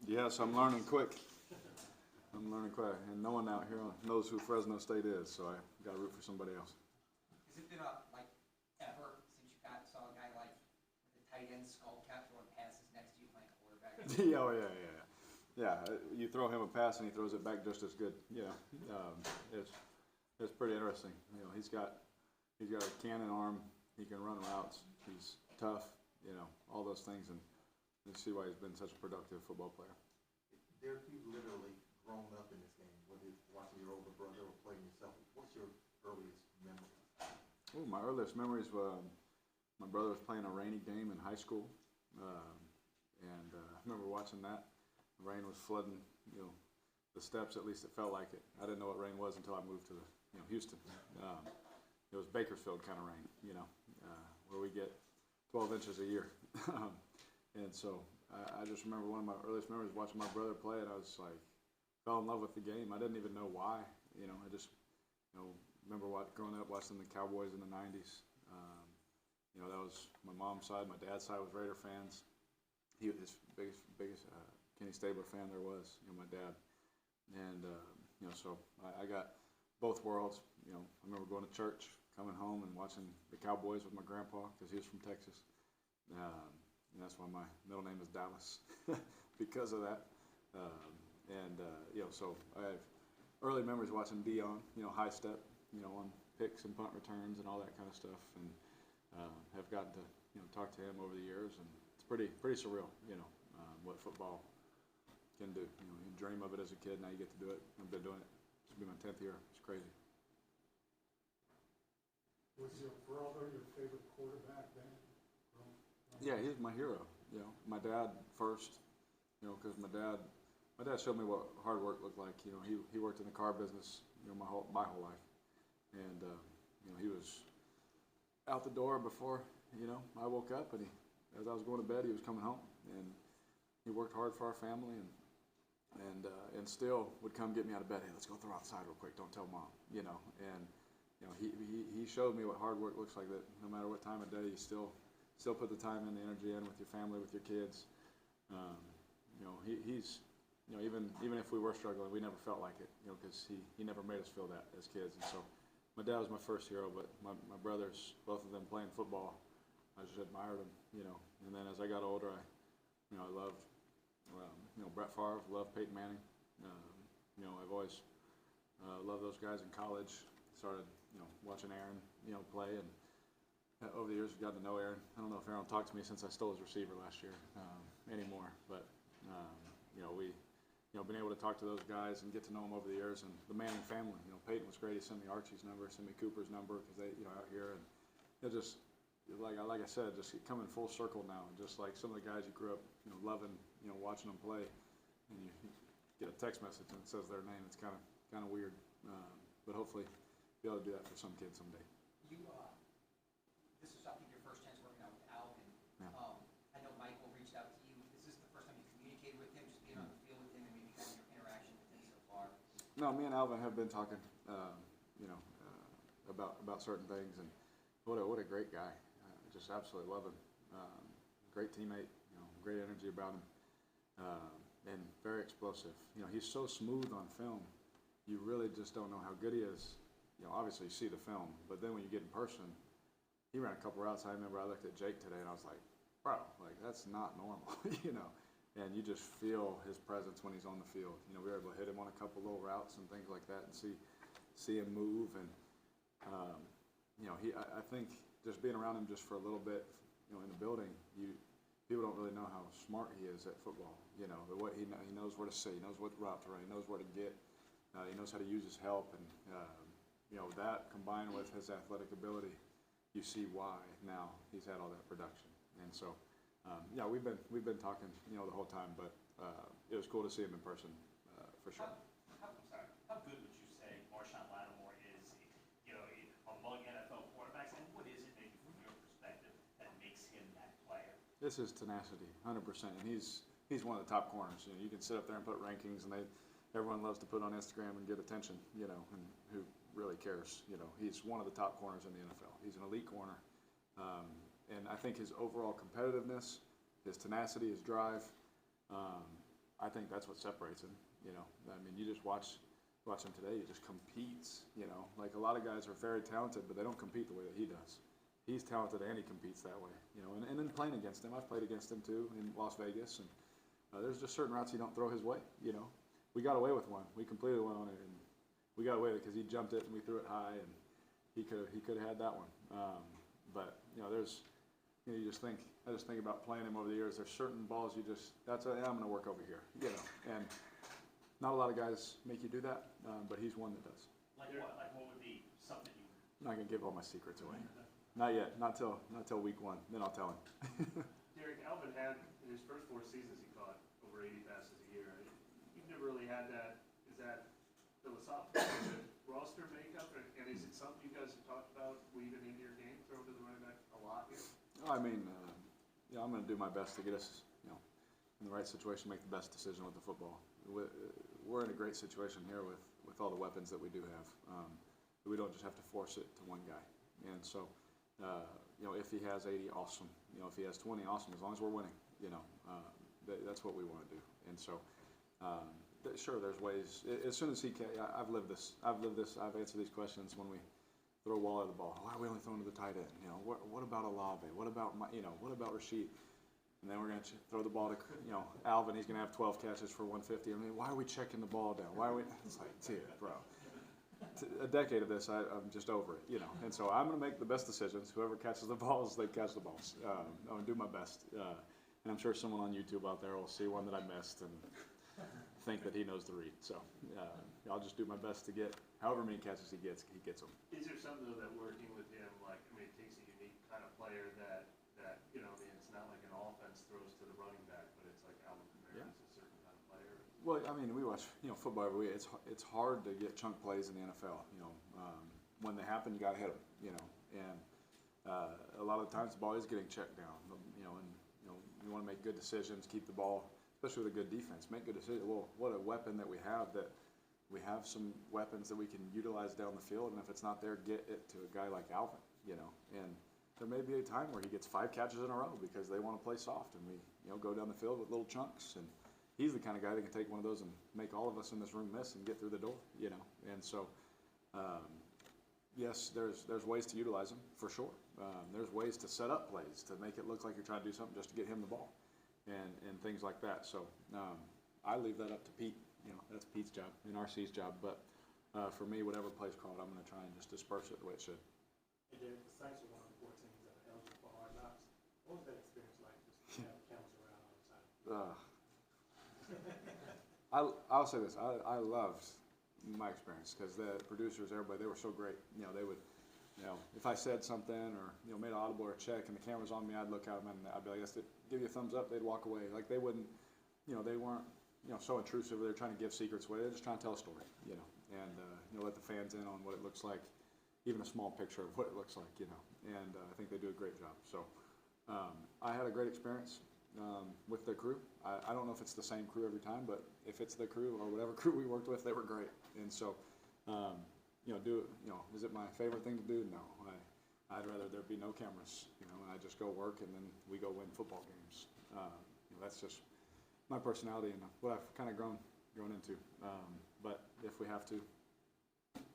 Yes, I'm learning quick. I'm learning quick, and no one out here knows who Fresno State is, so I got to root for somebody else. Has it been like ever since you saw a guy like with a tight end skull cap throwing passes next to you playing quarterback? Oh yeah. You throw him a pass and he throws it back just as good. Yeah, it's pretty interesting. You know, he's got a cannon arm. He can run routes. He's tough. You know, all those things, and you see why he's been such a productive football player. Derek, you've literally grown up in this game, whether it's watching your older brother or playing yourself. What's your earliest memory? Oh, my earliest memories were my brother was playing a rainy game in high school, and I remember watching that. The rain was flooding, you know, the steps. At least it felt like it. I didn't know what rain was until I moved to Houston. It was Bakersfield kind of rain, you know, where we get 12 inches a year. And so I just remember one of my earliest memories watching my brother play, and I was like, fell in love with the game. I didn't even know why, you know. I just, you know, remember growing up watching the Cowboys in the '90s. You know, that was my mom's side. My dad's side was Raider fans. He was his biggest Kenny Stabler fan there was, you know, my dad. And, you know, so I got both worlds. You know, I remember going to church, coming home and watching the Cowboys with my grandpa because he was from Texas. And that's why my middle name is Dallas because of that. You know, so I have early memories watching Dion, you know, high step, you know, on picks and punt returns and all that kind of stuff, and have gotten to, you know, talk to him over the years, and it's pretty surreal, you know, what football can do. You know, you dream of it as a kid, now you get to do it. I've been doing it. This will be my 10th year. It's crazy. Was your brother your favorite quarterback then? Yeah, he's my hero. You know, my dad first. You know, because my dad showed me what hard work looked like. You know, he worked in the car business, you know, my whole life, and you know, he was out the door before, you know, I woke up, and as I was going to bed, he was coming home, and he worked hard for our family, and still would come get me out of bed. Hey, let's go throw outside real quick. Don't tell mom, you know. And you know, he showed me what hard work looks like. That no matter what time of day, you still put the time and the energy in with your family, with your kids. You know, he's, you know, even if we were struggling, we never felt like it, you know, because he never made us feel that as kids. And so my dad was my first hero, but my brothers, both of them playing football, I just admired them, you know. And then as I got older, I loved, you know, Brett Favre, loved Peyton Manning. You know, I've always loved those guys in college. Started, you know, watching Aaron, you know, play, and over the years I've gotten to know Aaron. I don't know if Aaron talked to me since I stole his receiver last year anymore, but you know, been able to talk to those guys and get to know them over the years, and the Manning family. You know, Peyton was great. He sent me Archie's number, sent me Cooper's number because they, you know, out here, and it just like I said, just coming full circle now. And just like some of the guys you grew up, you know, loving, you know, watching them play, and you get a text message and it says their name. It's kind of weird, but hopefully be able to do that for some kids someday. This is, I think, your first chance working out with Alvin. Yeah. I know Michael reached out to you. Is this the first time you communicated with him, just being on the field with him, and maybe kind of your interaction with him so far? No, me and Alvin have been talking, you know, about certain things, and what a great guy. Just absolutely love him. Great teammate, you know, great energy about him, and very explosive. You know, he's so smooth on film. You really just don't know how good he is. You know, obviously you see the film, but then when you get in person, he ran a couple routes. I remember I looked at Jake today and I was like, bro, like that's not normal, you know. And you just feel his presence when he's on the field. You know, we were able to hit him on a couple little routes and things like that, and see him move. And you know, I think just being around him just for a little bit, you know, in the building, people don't really know how smart he is at football. You know, he knows where to sit, he knows what route to run, he knows where to get, he knows how to use his help, and you know, that combined with his athletic ability, you see why now he's had all that production. And so, yeah, we've been talking, you know, the whole time, but it was cool to see him in person, for sure. How good would you say Marshawn Lattimore is, you know, among NFL quarterbacks, and what is it maybe from your perspective that makes him that player? This is tenacity, 100%, and he's one of the top corners. You know, you can sit up there and put rankings, and everyone loves to put on Instagram and get attention, you know, and who really cares? You know, he's one of the top corners in the NFL. He's an elite corner, and I think his overall competitiveness, his tenacity, his drive, I think that's what separates him. You know, I mean, you just watch him today. He just competes. You know, like a lot of guys are very talented, but they don't compete the way that he does. He's talented and he competes that way. You know, and in playing against him, I've played against him too in Las Vegas, and there's just certain routes you don't throw his way. You know, we got away with one. We completed one on it, and we got away with it because he jumped it and we threw it high, and he could have had that one. But you know, you just think. I just think about playing him over the years. There's certain balls I'm going to work over here. You know, and not a lot of guys make you do that, but he's one that does. Like what? Like what would be something you? I'm not going to give all my secrets away. Not yet. Not till week 1. Then I'll tell him. Derek, Alvin had, in his first 4 seasons, he caught over 80 passes a year. You've never really had that. Is that philosophical? Is it roster makeup? And is it something you guys have talked about weaving into your game, throwing to the running back a lot here? I mean, I'm going to do my best to get us, in the right situation, make the best decision with the football. We're in a great situation here with all the weapons that we do have. We don't just have to force it to one guy. And so, if he has 80, awesome. If he has 20, awesome. As long as we're winning, that's what we want to do. And so, sure, there's ways. As soon as he can, I've lived this. I've answered these questions when we throw Waller the ball. Why are we only throwing to the tight end? What about Olave? What about what about Rashid? And then we're going to throw the ball to Alvin. He's going to have 12 catches for 150. I mean, why are we checking the ball down? Why are we? It's like, dude, bro. A decade of this, I'm just over it, And so I'm going to make the best decisions. Whoever catches the balls, they catch the balls. I'm going to do my best. And I'm sure someone on YouTube out there will see one that I missed and think that he knows the read. So I'll just do my best to get however many catches he gets them. Is there something, though, that working with him, it takes a unique kind of player that it's not like an offense throws to the running back, but it's like Alvin Kamara is a certain kind of player? Well, I mean, we watch football every week. It's hard to get chunk plays in the NFL. When they happen, you got to hit them. And a lot of the times the ball is getting checked down. You want to make good decisions, keep the ball, especially with a good defense, make good decisions. Well, what a weapon that we have some weapons that we can utilize down the field, and if it's not there, get it to a guy like Alvin. And there may be a time where he gets 5 catches in a row because they want to play soft, and we go down the field with little chunks, and he's the kind of guy that can take one of those and make all of us in this room miss and get through the door, And so, yes, there's ways to utilize him for sure. There's ways to set up plays to make it look like you're trying to do something just to get him the ball, and things like that. So I leave that up to Pete. That's Pete's job and RC's job. But for me, whatever play's called, I'm going to try and just disperse it the way it should. Hey, Derek, the Saints are one of the 4 teams that are eligible for Hard Knocks. What was that experience like, just to have cameras around all the time? I'll say this. I loved my experience because the producers, everybody, they were so great. They would, if I said something or made an audible or a check and the camera's on me, I'd look at them and I'd be like, give you a thumbs up. They'd walk away. Like they wouldn't, they weren't, so intrusive. They're trying to give secrets away. They're just trying to tell a story, and let the fans in on what it looks like, even a small picture of what it looks like, And I think they do a great job. So I had a great experience. With the crew. I don't know if it's the same crew every time, but if it's the crew or whatever crew we worked with, they were great. And so, is it my favorite thing to do? No. I'd rather there be no cameras, and I just go work and then we go win football games. That's just my personality and what I've kind of grown into. But if we have to,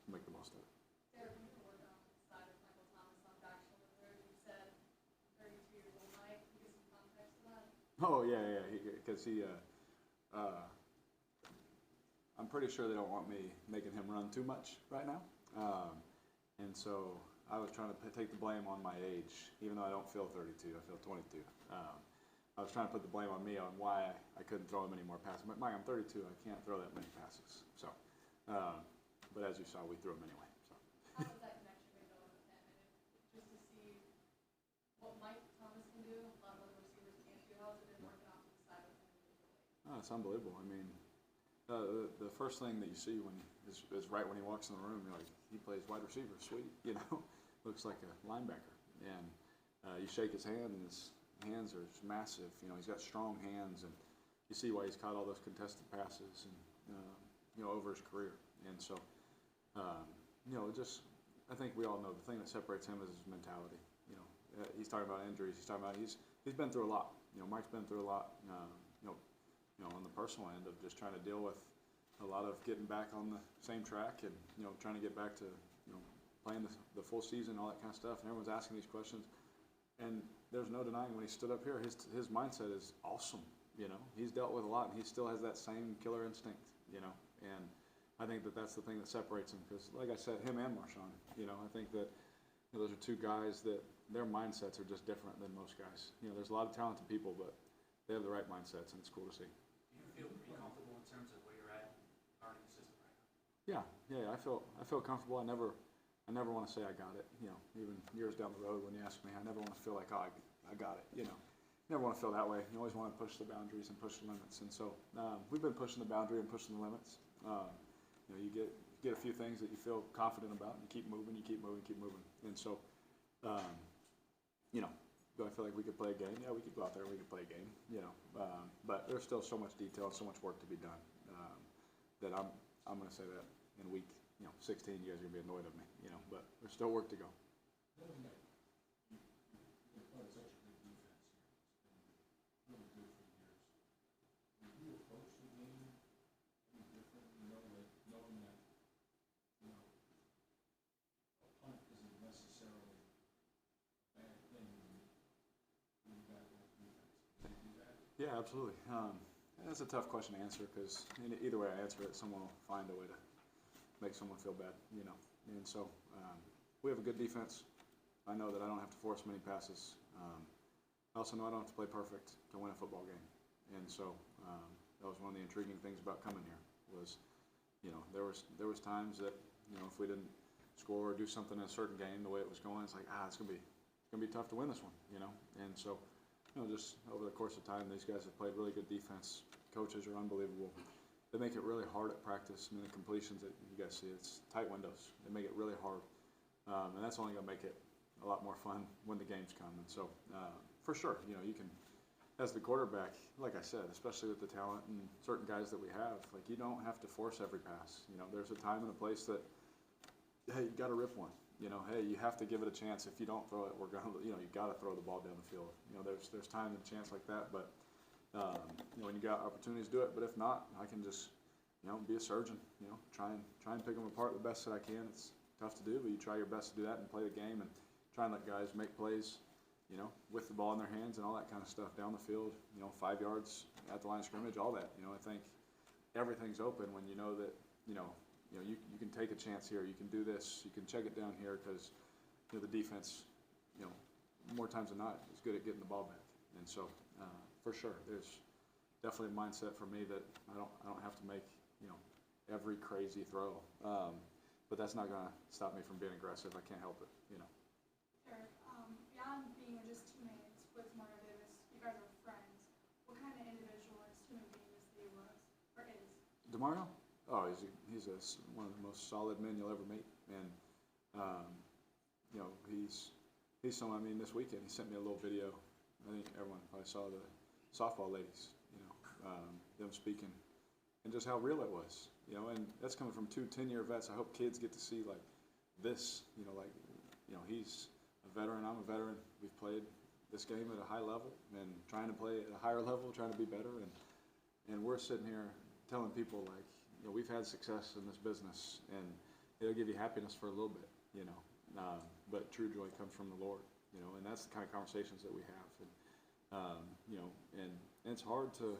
make the most of it. Derek, you were working on the side of Michael Thomas on Bachelor, where you said 32-year-old Mike. Can you give some context to that? Oh yeah, because I'm pretty sure they don't want me making him run too much right now, and so I was trying to take the blame on my age, even though I don't feel 32, I feel 22. I was trying to put the blame on me on why I couldn't throw him any more passes. But Mike, I'm 32, I can't throw that many passes. So, but as you saw, we threw them anyway. So. How does that connection been going with him? And just to see what Mike Thomas can do, a lot of other receivers can't do. How has it been working off the side with him individually? Oh, it's unbelievable. I mean, the first thing that you see is right when he walks in the room, you're like, he plays wide receiver, sweet, looks like a linebacker. And you shake his hand, and his hands are massive. He's got strong hands, and you see why he's caught all those contested passes and over his career. And so, I think we all know the thing that separates him is his mentality. He's talking about injuries. He's talking about he's been through a lot. Mike's been through a lot. On the personal end of just trying to deal with a lot of getting back on the same track and, trying to get back to, playing the full season, all that kind of stuff. And everyone's asking these questions. And there's no denying when he stood up here, his mindset is awesome. He's dealt with a lot, and he still has that same killer instinct. And I think that that's the thing that separates him. Because, like I said, him and Marshawn. I think that those are two guys that their mindsets are just different than most guys. There's a lot of talented people, but they have the right mindsets, and it's cool to see. Do you feel pretty comfortable in terms of where you're at learning the system right now? Yeah. I feel comfortable. I never want to say I got it. Even years down the road when you ask me, I never want to feel like, oh, I got it. You never want to feel that way. You always want to push the boundaries and push the limits. And so we've been pushing the boundary and pushing the limits. You get a few things that you feel confident about, and you keep moving. And so, do I feel like we could play a game? Yeah, we could go out there and we could play a game. But there's still so much detail and so much work to be done that I'm going to say that in week 16, you guys are going to be annoyed at me. But there's still work to go. Yeah, absolutely. That's a tough question to answer because either way I answer it, someone will find a way to make someone feel bad, And so we have a good defense. I know that I don't have to force many passes. I also know I don't have to play perfect to win a football game. And so that was one of the intriguing things about coming here was, there was times that, if we didn't score or do something in a certain game the way it was going, it's like, it's gonna be tough to win this one, And so, just over the course of time, these guys have played really good defense. Coaches are unbelievable. They make it really hard at practice. The completions that you guys see, it's tight windows. They make it really hard. And that's only going to make it a lot more fun when the games come. And so, for sure, you can, as the quarterback, like I said, especially with the talent and certain guys that we have, like you don't have to force every pass. There's a time and a place that, hey, you got to rip one. Hey, you have to give it a chance. If you don't throw it, we're going to, you got to throw the ball down the field. There's time and a chance like that, but when you got opportunities to do it. But if not, I can just, be a surgeon. Try and pick them apart the best that I can. It's tough to do, but you try your best to do that and play the game and try and let guys make plays, with the ball in their hands and all that kind of stuff down the field. 5 yards at the line of scrimmage, all that. I think everything's open when you know that, you can take a chance here. You can do this. You can check it down here because the defense, more times than not, is good at getting the ball back. And so, for sure, there's definitely a mindset for me that I don't have to make every crazy throw. But that's not going to stop me from being aggressive. I can't help it. Derek, beyond being just teammates with Mario Davis, you guys are friends. What kind of individual and human being is he was or is? Demario? Oh, he's one of the most solid men you'll ever meet, and he's someone. I mean, this weekend he sent me a little video. I think everyone probably saw the softball ladies, them speaking, and just how real it was, And that's coming from 2 10-year vets. I hope kids get to see like this, he's a veteran. I'm a veteran. We've played this game at a high level and trying to play at a higher level, trying to be better, and we're sitting here telling people like. We've had success in this business, and it'll give you happiness for a little bit, but true joy comes from the Lord, and that's the kind of conversations that we have. And it's hard to,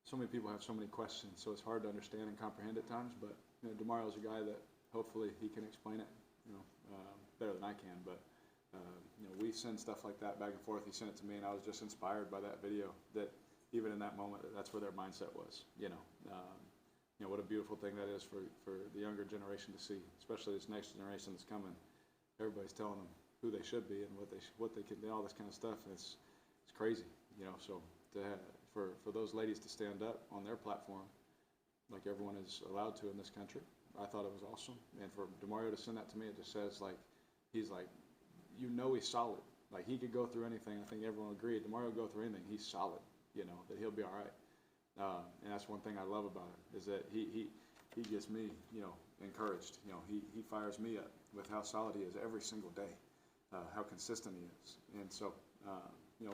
so many people have so many questions, so it's hard to understand and comprehend at times, but, Demario's a guy that hopefully he can explain it, better than I can, but, we send stuff like that back and forth. He sent it to me, and I was just inspired by that video that even in that moment, that's where their mindset was, what a beautiful thing that is for the younger generation to see, especially this next generation that's coming. Everybody's telling them who they should be and what they can do, all this kind of stuff, and it's crazy, So for those ladies to stand up on their platform, like everyone is allowed to in this country, I thought it was awesome. And for Demario to send that to me, it just says like he's like, he's solid. Like he could go through anything. I think everyone will agree. Demario will go through anything. He's solid. That he'll be all right. And that's one thing I love about it is that he gets me, encouraged. He fires me up with how solid he is every single day, how consistent he is. And so,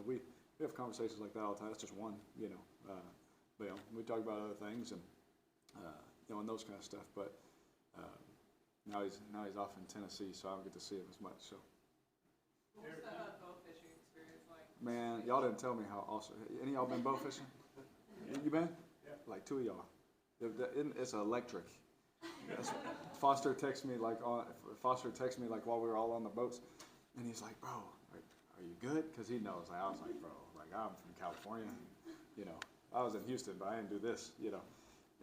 we have conversations like that all the time. That's just one, but we talk about other things and and those kind of stuff. But now he's off in Tennessee, so I don't get to see him as much. So. What was the bow fishing experience like? Man, y'all didn't tell me how awesome. Any of y'all been bow fishing? You been? Yeah. Like 2 of y'all. It's electric. Foster texted me like while we were all on the boats, and he's like, "Bro, are you good?" Because he knows. I was like, "Bro, like I'm from California, I was in Houston, but I didn't do this,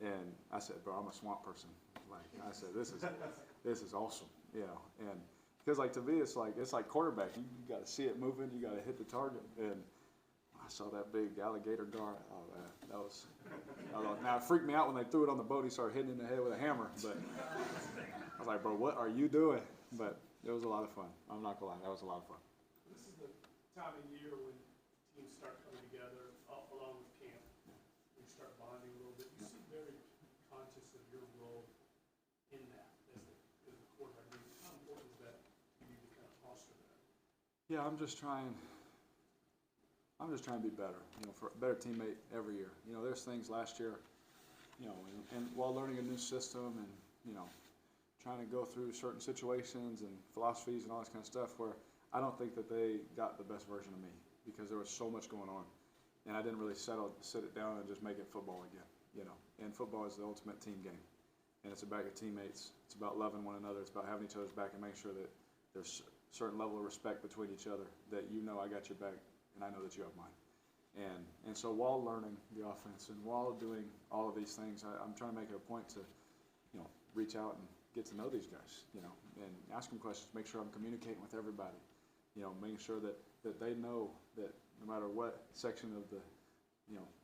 And I said, "Bro, I'm a swamp person." Like I said, this is awesome, And because like to me, it's like quarterback. You got to see it moving. You got to hit the target. And I saw that big alligator gar. Oh man, that was. Now it freaked me out when they threw it on the boat. He started hitting it in the head with a hammer. But I was like, "Bro, what are you doing?" But it was a lot of fun. I'm not gonna lie, that was a lot of fun. This is the time of year when teams start coming together, along with camp. We start bonding a little bit. You seem very conscious of your role in that as the quarterback. How important is that for you to kind of foster that? Yeah, I'm just trying to be better, for a better teammate every year. There's things last year, and while learning a new system and, trying to go through certain situations and philosophies and all this kind of stuff where I don't think that they got the best version of me because there was so much going on. And I didn't really sit it down and just make it football again, And football is the ultimate team game. And it's about your teammates. It's about loving one another. It's about having each other's back and making sure that there's a certain level of respect between each other, that I got your back and I know that you have mine. And so while learning the offense and while doing all of these things, I'm trying to make it a point to, reach out and get to know these guys, and ask them questions, make sure I'm communicating with everybody, making sure that they know that no matter what section of the,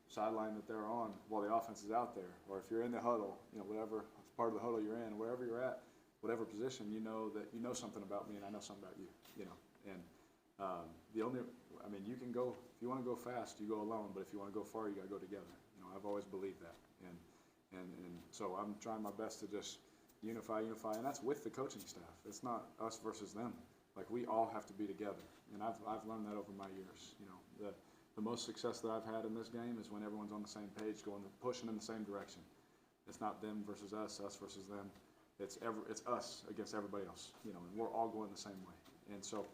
sideline that they're on while the offense is out there, or if you're in the huddle, whatever part of the huddle you're in, wherever you're at, whatever position, that you know something about me and I know something about you, and you can go, if you want to go fast, you go alone, but if you want to go far, you got to go together. I've always believed that, and so I'm trying my best to just unify, and that's with the coaching staff. It's not us versus them. Like we all have to be together, and I've learned that over my years. The most success that I've had in this game is when everyone's on the same page, pushing in the same direction. It's not them versus us versus them. It's us against everybody else, and we're all going the same way. And so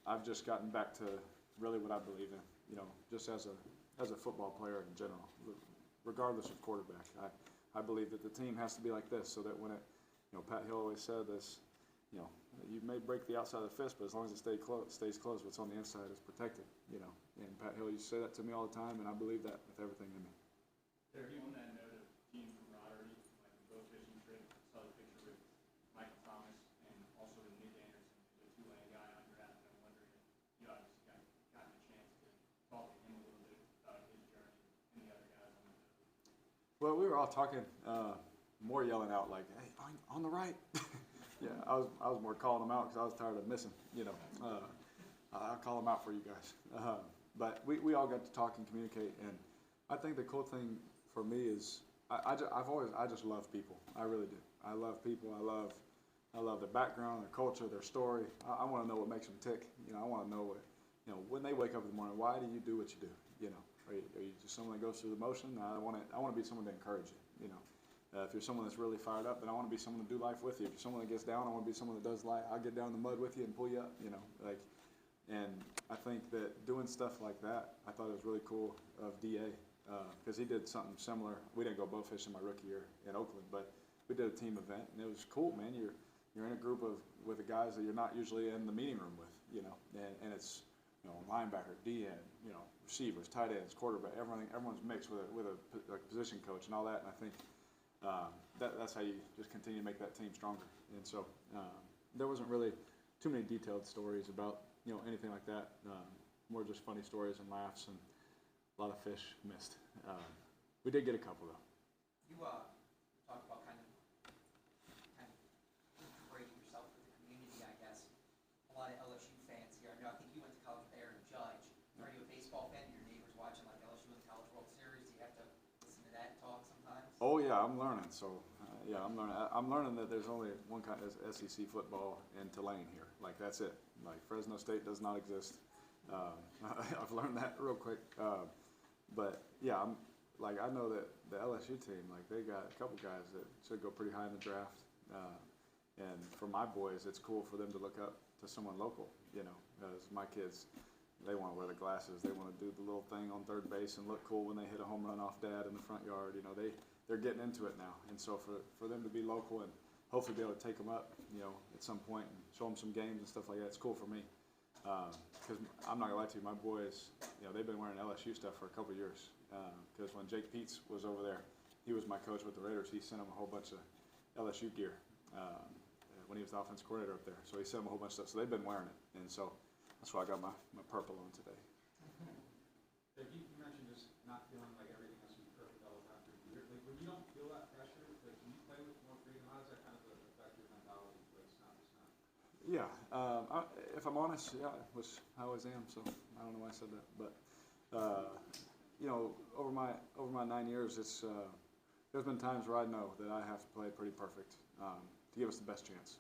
I've just gotten back to really what I believe in, just as a football player in general, regardless of quarterback. I believe that the team has to be like this so that when it, Pat Hill always said this, you may break the outside of the fist, but as long as it stays closed, what's on the inside is protected, And Pat Hill used to say that to me all the time, and I believe that with everything in me. Derek, on that note of team camaraderie, like the boat fishing trip, saw the picture with Michael Thomas and also with Nick Anderson, the two-lane guy on your app, and I'm wondering if you obviously gotten a chance to talk to him a little bit about his journey and the other guys on the boat. Well, we were all talking, more yelling out like, "Hey, on the right." Yeah, I was more calling them out because I was tired of missing. I'll call them out for you guys. But we all got to talk and communicate, and I think the cool thing for me is I just love people. I really do. I love people. I love their background, their culture, their story. I want to know what makes them tick. I want to know what, when they wake up in the morning, why do you do what you do? Are you just someone that goes through the motion? I want to be someone to encourage you. If you're someone that's really fired up, then I want to be someone to do life with you. If you're someone that gets down, I want to be someone that does life. I'll get down in the mud with you and pull you up. And I think that doing stuff like that, I thought it was really cool of DA because he did something similar. We didn't go bow fishing my rookie year in Oakland, but we did a team event, and it was cool, man. You're in a group with the guys that you're not usually in the meeting room with, and it's linebacker, DN, receivers, tight ends, quarterback, everyone's mixed with a position coach and all that. And I think that's how you just continue to make that team stronger. And so there wasn't really too many detailed stories about anything like that. More just funny stories and laughs and a lot of fish missed. We did get a couple though. You talk about kind of integrating yourself with the community, I guess. A lot of LSU fans here. I think you went to college with Aaron Judge. Are you a baseball fan? Your neighbors watching like LSU in the College World Series? Do you have to listen to that talk sometimes? Oh yeah, I'm learning. So I'm learning. I'm learning that there's only one kind of SEC football in Tulane here. Like that's it. Like Fresno State does not exist. I've learned that real quick. But yeah, like I know that the LSU team, like they got a couple guys that should go pretty high in the draft. And for my boys, it's cool for them to look up to someone local, you know, because my kids, they want to wear the glasses. They want to do the little thing on third base and look cool when they hit a home run off dad in the front yard. You know, they're getting into it now. And so for them to be local and hopefully be able to take them up, you know, at some point and show them some games and stuff like that, it's cool for me. Because I'm not going to lie to you, my boys, you know, they've been wearing LSU stuff for a couple of years. Because when Jake Peets was over there, he was my coach with the Raiders. He sent them a whole bunch of LSU gear. When he was the offensive coordinator up there. So he sent them a whole bunch of stuff. So they've been wearing it. And so that's why I got my purple on today. Dave, you mentioned just not feeling like everything has to be perfect all the time. Like when you don't feel that pressure, like can you play with more freedom? How does that kind of affect your mentality? Like it's not. Yeah. If I'm honest, yeah, which I always am. So I don't know why I said that. But, you know, over my 9 years, it's there's been times where I know that I have to play pretty perfect. To give us the best chance,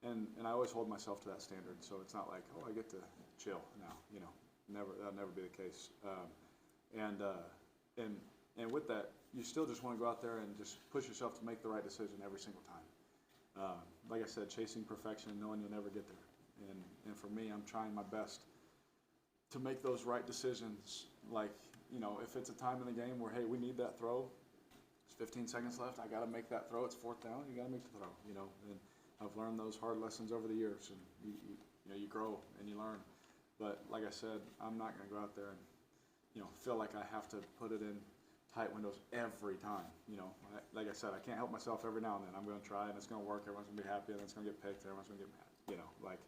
and I always hold myself to that standard. So it's not like, oh, I get to chill now, you know. That'll never be the case. And with that, you still just want to go out there and just push yourself to make the right decision every single time. Like I said, chasing perfection, knowing you'll never get there. And for me, I'm trying my best to make those right decisions. Like, you know, if it's a time in the game where, hey, we need that throw. 15 seconds left, I got to make that throw. It's 4th down, you got to make the throw, you know. And I've learned those hard lessons over the years, and you know, you grow and you learn. But like I said, I'm not going to go out there and, you know, feel like I have to put it in tight windows every time. You know, like I said, I can't help myself every now and then. I'm going to try, and it's going to work. Everyone's going to be happy, and it's going to get picked, and everyone's going to get mad. You know, like,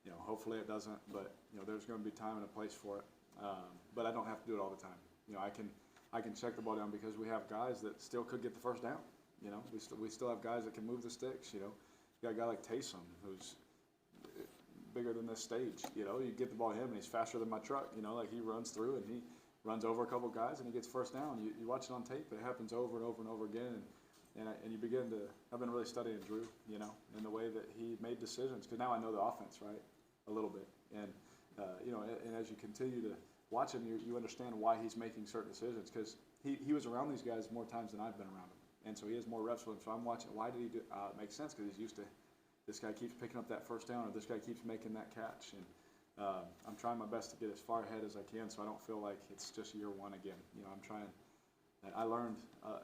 you know, hopefully it doesn't, but, you know, there's going to be time and a place for it. But I don't have to do it all the time. You know, I can check the ball down because we have guys that still could get the first down. You know, we still have guys that can move the sticks. You know, you got a guy like Taysom who's bigger than this stage. You know, you get the ball to him and he's faster than my truck. You know, like he runs through and he runs over a couple guys and he gets first down. You watch it on tape, it happens over and over and over again. And you begin to. I've been really studying Drew. You know, and the way that he made decisions because now I know the offense right a little bit. And you know, and as you continue to watch him, you understand why he's making certain decisions because he was around these guys more times than I've been around them. And so he has more reps with them. So I'm watching, why did he do it? It makes sense because he's used to, this guy keeps picking up that first down or this guy keeps making that catch. And I'm trying my best to get as far ahead as I can so I don't feel like it's just year one again. You know, I'm trying, I learned,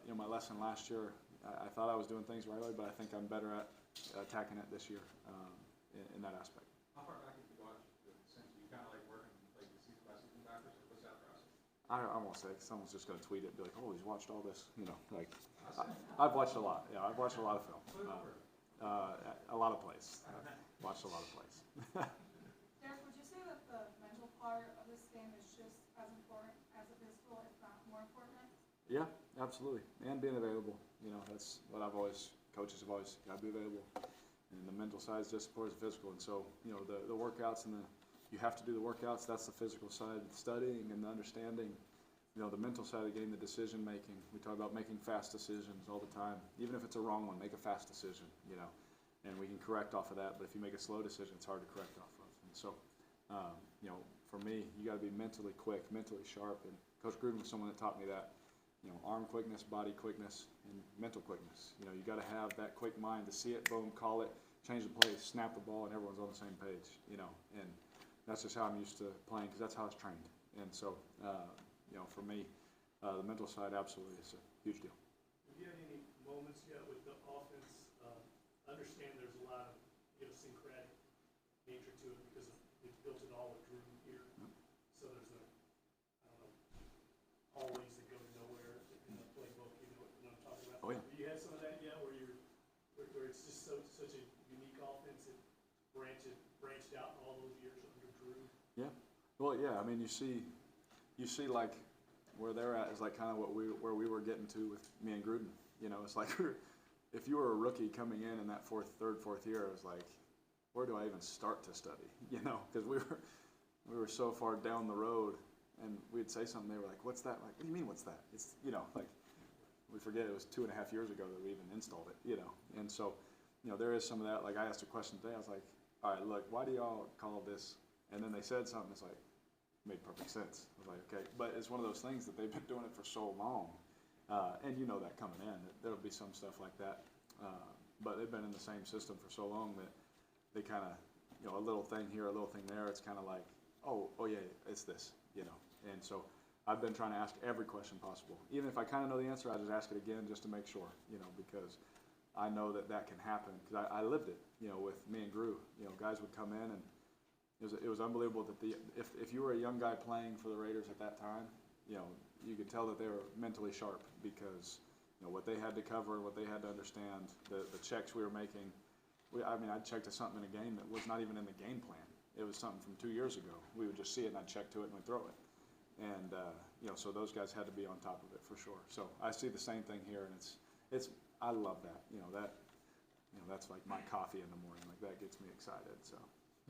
you know, my lesson last year. I thought I was doing things the right way, but I think I'm better at attacking it this year in that aspect. How far back have you watched since you kind of like working, like you see the lessons from backwards, or what's that process? I won't say, someone's just going to tweet it and be like, oh, he's watched all this. You know, like, I've watched a lot. Yeah, I've watched a lot of film. A lot of plays. I've watched a lot of plays. Derek, would you say that the mental part of this game is just as important as the physical, if not more important? Yeah, absolutely. And being available. You know, that's what coaches have always got to be available. And the mental side is just as important as the physical. And so, you know, the workouts and you have to do the workouts. That's the physical side, the studying and the understanding. You know, the mental side of the game, the decision making. We talk about making fast decisions all the time. Even if it's a wrong one, make a fast decision, you know. And we can correct off of that. But if you make a slow decision, it's hard to correct off of. And so, you know, for me, you got to be mentally quick, mentally sharp. And Coach Gruden was someone that taught me that. You know, arm quickness, body quickness, and mental quickness. You know, you got to have that quick mind to see it, boom, call it, change the play, snap the ball, and everyone's on the same page. You know, and that's just how I'm used to playing because that's how I was trained. And so, you know, for me, the mental side absolutely is a huge deal. Have you had any moments yet with the offense? Understand there's a lot of idiosyncratic nature to it because we've built it all with Drew here. So there's always that go nowhere in the playbook. You know what I'm talking about? Oh yeah. Have you had some of that yet, where it's just such a unique offense that branched out in all those years under Drew? Yeah. Well, yeah. I mean, you see like where they're at is like kind of where we were getting to with me and Gruden. You know, it's like if you were a rookie coming in that third, fourth year, it was like, where do I even start to study? You know, because we were so far down the road, and we'd say something, they were like, what's that? Like, what do you mean, what's that? It's, you know, like, we forget it was 2.5 years ago that we even installed it, you know. And so, you know, there is some of that. Like, I asked a question today, I was like, all right, look, why do y'all call this? And then they said something, it's like, made perfect sense. I was like, okay, but it's one of those things that they've been doing it for so long, and you know that coming in, that there'll be some stuff like that, but they've been in the same system for so long that they kind of, you know, a little thing here, a little thing there, it's kind of like, oh yeah, it's this, you know, and so I've been trying to ask every question possible. Even if I kind of know the answer, I just ask it again just to make sure, you know, because I know that that can happen, because I lived it, you know, with me and Drew. You know, guys would come in, and it was unbelievable that if you were a young guy playing for the Raiders at that time, you know, you could tell that they were mentally sharp, because, you know, what they had to cover, what they had to understand, the checks we were making. I mean, I'd check to something in a game that was not even in the game plan. It was something from 2 years ago. We would just see it, and I'd check to it, and we'd throw it. And, you know, so those guys had to be on top of it for sure. So I see the same thing here, and I love that. You know, that's like my coffee in the morning. Like, that gets me excited, so.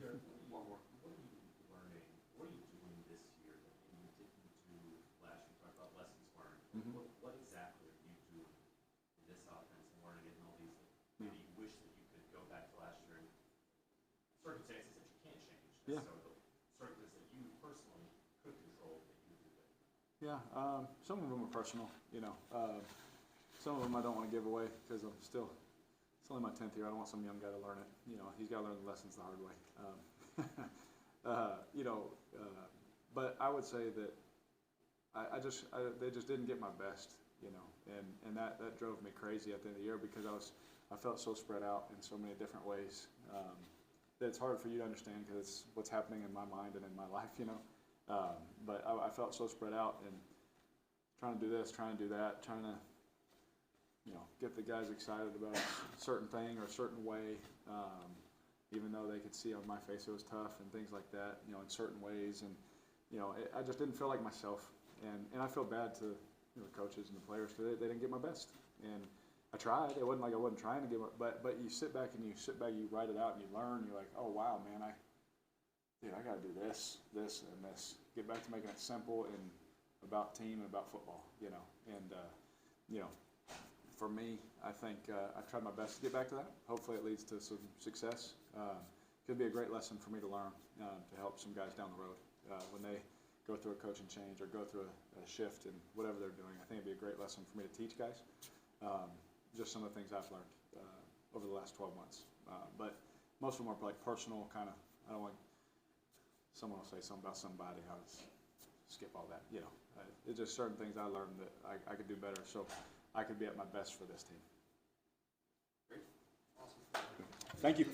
Derek, one more. What are you learning, what are you doing this year that you didn't do last year? You talked about lessons learned. Mhm. What exactly are you doing in this offense and learning it and all these that maybe you wish that you could go back to last year and circumstances that you can't change Yeah. necessarily, circumstances that you personally could control that you would do better? Yeah, some of them are personal, you know. Some of them I don't want to give away, because it's only my 10th year. I don't want some young guy to learn it. You know, he's got to learn the lessons the hard way. You know, but I would say that they just didn't get my best, you know, and that drove me crazy at the end of the year, because I felt so spread out in so many different ways, that it's hard for you to understand, because it's what's happening in my mind and in my life, you know. But I felt so spread out, and trying to do this, trying to do that, trying to, you know, get the guys excited about a certain thing or a certain way, even though they could see on my face it was tough and things like that, you know, in certain ways. And, you know, I just didn't feel like myself. And I feel bad to, you know, the coaches and the players, because they didn't get my best. And I tried. It wasn't like I wasn't trying to give it, but you sit back, you write it out, and you learn. You're like, oh, wow, man, I got to do this, and this. Get back to making it simple and about team and about football, you know. And, you know, for me, I think I've tried my best to get back to that. Hopefully it leads to some success. Could be a great lesson for me to learn, to help some guys down the road when they go through a coaching change or go through a shift in whatever they're doing. I think it'd be a great lesson for me to teach guys. Just some of the things I've learned over the last 12 months. But most of them are like personal kind of, I don't want someone will say something about somebody, I'll just skip all that, you know. It's just certain things I learned that I could do better, so I could be at my best for this team. Awesome. Thank you.